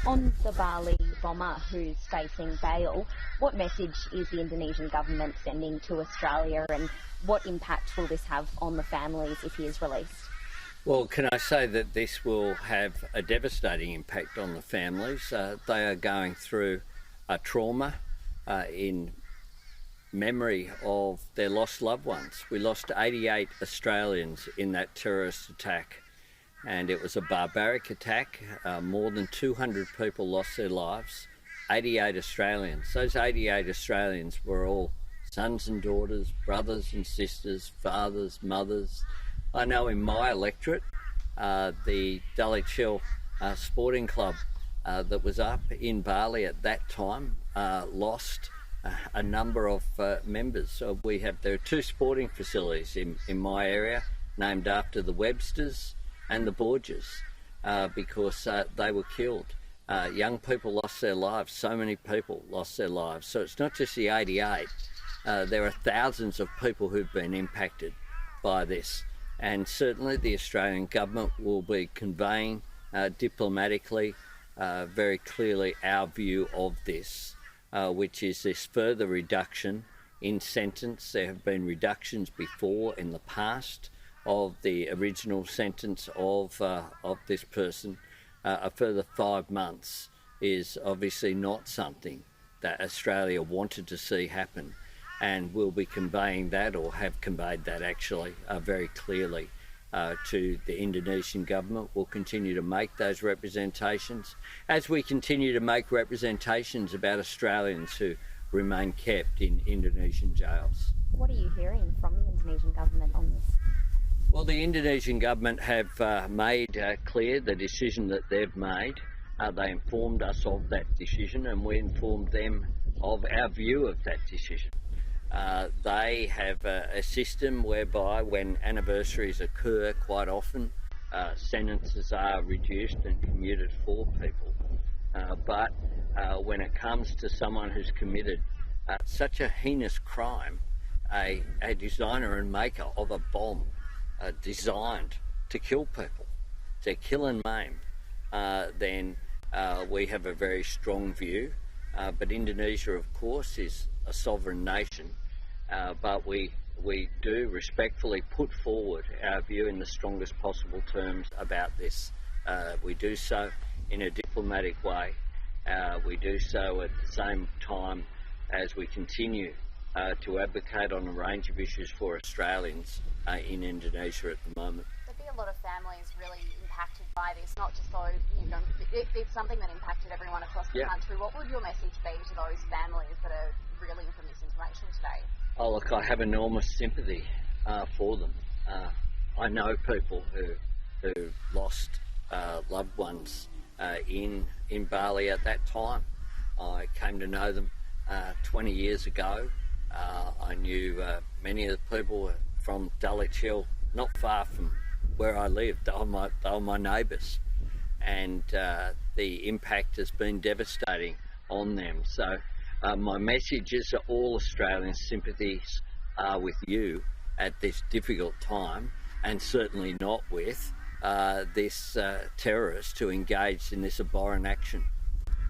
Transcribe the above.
On the Bali bomber who's facing bail, what message is the Indonesian government sending to Australia, and what impact will this have on the families if he is released? Well, can I say that this will have a devastating impact on the families. They are going through a trauma in memory of their lost loved ones. We lost 88 Australians in that terrorist attack, and it was a barbaric attack. More than 200 people lost their lives, 88 Australians. Those 88 Australians were all sons and daughters, brothers and sisters, fathers, mothers. I know in my electorate, the Dalit Hill Sporting Club that was up in Bali at that time lost a number of members. So there are two sporting facilities in my area named after the Websters and the Borges because they were killed. Young people lost their lives. So many people lost their lives. So it's not just the 88. There are thousands of people who've been impacted by this. And certainly the Australian government will be conveying diplomatically very clearly our view of this, which is this further reduction in sentence. There have been reductions before in the past of the original sentence of this person. A further 5 months is obviously not something that Australia wanted to see happen, and we'll be conveying that, or have conveyed that actually, very clearly to the Indonesian government. We'll continue to make those representations as we continue to make representations about Australians who remain kept in Indonesian jails. What are you hearing from the Indonesian government on this? Well, the Indonesian government have made clear the decision that they've made. They informed us of that decision, and we informed them of our view of that decision. They have a system whereby when anniversaries occur, quite often sentences are reduced and commuted for people. But when it comes to someone who's committed such a heinous crime, a designer and maker of a bomb designed to kill people, to kill and maim, then we have a very strong view. But Indonesia, of course, is a sovereign nation, but we do respectfully put forward our view in the strongest possible terms about this. We do so in a diplomatic way. We do so at the same time as we continue to advocate on a range of issues for Australians in Indonesia at the moment. There'd be a lot of families really impacted by this, not just though, it's something that impacted everyone across the country. What would your message be to those families that are reeling from this information today? Oh, look, I have enormous sympathy for them. I know people who lost loved ones in Bali at that time. I came to know them 20 years ago. I knew many of the people from Dalit Hill, not far from where I lived. They were my neighbours, and the impact has been devastating on them. So my message is that all Australian sympathies are with you at this difficult time, and certainly not with this terrorist who engaged in this abhorrent action.